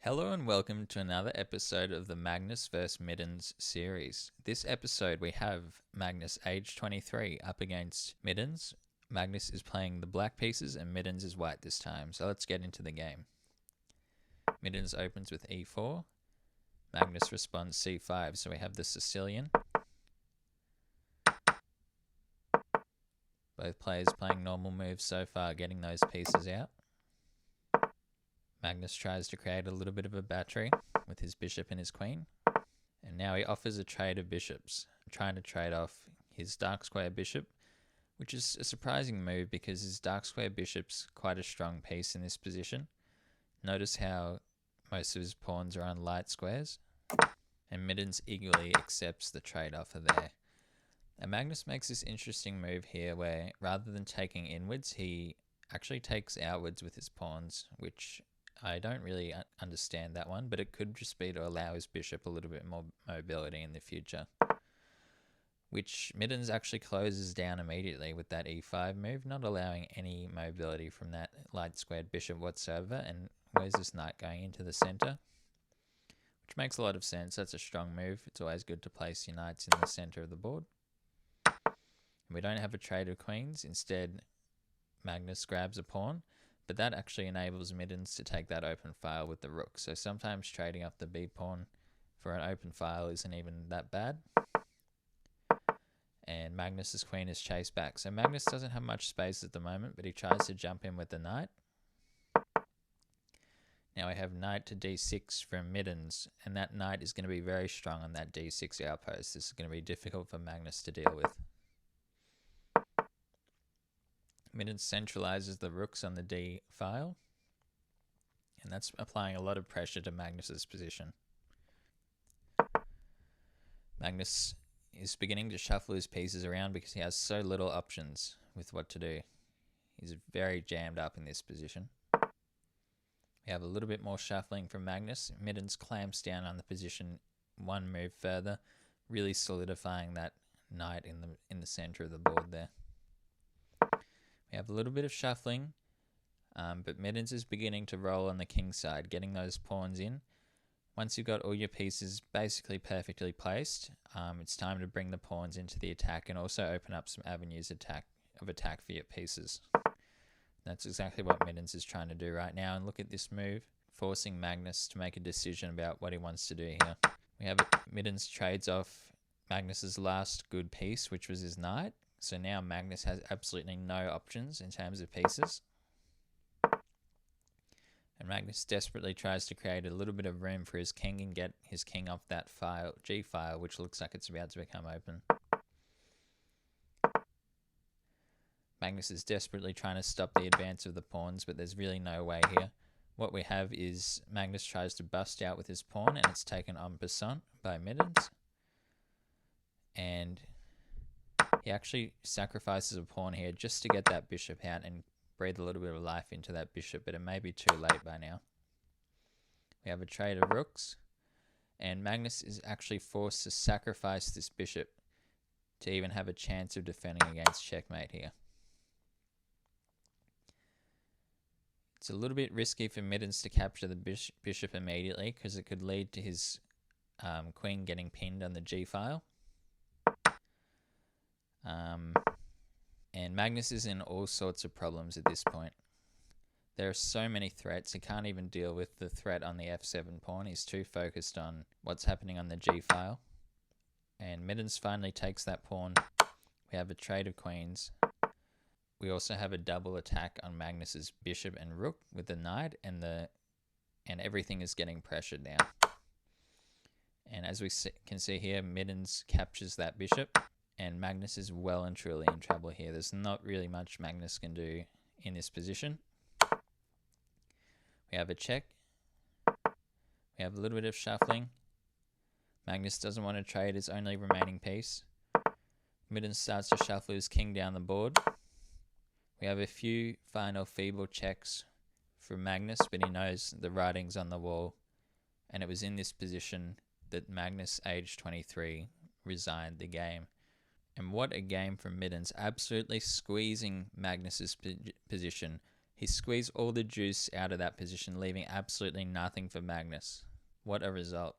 Hello and welcome to another episode of the Magnus vs Mittens series. This episode we have Magnus age 23 up against Mittens. Magnus is playing the black pieces and Mittens is white this time, so let's get into the game. Mittens opens with e4. Magnus responds c5, so we have the Sicilian. Both players playing normal moves so far, getting those pieces out. Magnus tries to create a little bit of a battery with his bishop and his queen. And now he offers a trade of bishops, trying to trade off his dark square bishop, which is a surprising move because his dark square bishop's quite a strong piece in this position. Notice how most of his pawns are on light squares. And Mittens eagerly accepts the trade offer there. And Magnus makes this interesting move here where rather than taking inwards, he actually takes outwards with his pawns, which I don't really understand that one, but it could just be to allow his bishop a little bit more mobility in the future, which Mittens actually closes down immediately with that e5 move, not allowing any mobility from that light squared bishop whatsoever. And where's this knight going into the center? Which makes a lot of sense. That's a strong move. It's always good to place your knights in the center of the board. And we don't have a trade of queens. Instead, Magnus grabs a pawn, but that actually enables Mittens to take that open file with the rook. So sometimes trading up the b pawn for an open file isn't even that bad. And Magnus's queen is chased back. So Magnus doesn't have much space at the moment, but he tries to jump in with the knight. Now we have knight to d6 from Mittens, and that knight is going to be very strong on that d6 outpost. This is going to be difficult for Magnus to deal with. Mittens centralizes the rooks on the d file, and that's applying a lot of pressure to Magnus's position. Magnus is beginning to shuffle his pieces around because he has so little options with what to do. He's very jammed up in this position. We have a little bit more shuffling from Magnus. Mittens clamps down on the position one move further, really solidifying that knight in the center of the board there. We have a little bit of shuffling, but Mittens is beginning to roll on the king side, getting those pawns in. Once you've got all your pieces basically perfectly placed, it's time to bring the pawns into the attack and also open up some avenues of attack for your pieces. That's exactly what Mittens is trying to do right now. And look at this move, forcing Magnus to make a decision about what he wants to do here. We have Mittens trades off Magnus's last good piece, which was his knight. So now Magnus has absolutely no options in terms of pieces. And Magnus desperately tries to create a little bit of room for his king and get his king off that file, G file, which looks like it's about to become open. Magnus is desperately trying to stop the advance of the pawns, but there's really no way here. What we have is Magnus tries to bust out with his pawn, and it's taken en passant by Mittens. And he actually sacrifices a pawn here just to get that bishop out and breathe a little bit of life into that bishop, but it may be too late by now. We have a trade of rooks, and Magnus is actually forced to sacrifice this bishop to even have a chance of defending against checkmate here. It's a little bit risky for Mittens to capture the bishop immediately because it could lead to his queen getting pinned on the g file. And Magnus is in all sorts of problems at this point. There are so many threats. He can't even deal with the threat on the f7 pawn. He's too focused on what's happening on the g file. And Mittens finally takes that pawn. We have a trade of queens. We also have a double attack on Magnus's bishop and rook with the knight, and everything is getting pressured now. And as we can see here, Mittens captures that bishop, and Magnus is well and truly in trouble here. There's not really much Magnus can do in this position. We have a check. We have a little bit of shuffling. Magnus doesn't want to trade his only remaining piece. Mittens starts to shuffle his king down the board. We have a few final feeble checks from Magnus, but he knows the writing's on the wall. And it was in this position that Magnus, age 23, resigned the game. And what a game from Mittens, absolutely squeezing Magnus's position. He squeezed all the juice out of that position, leaving absolutely nothing for Magnus. What a result.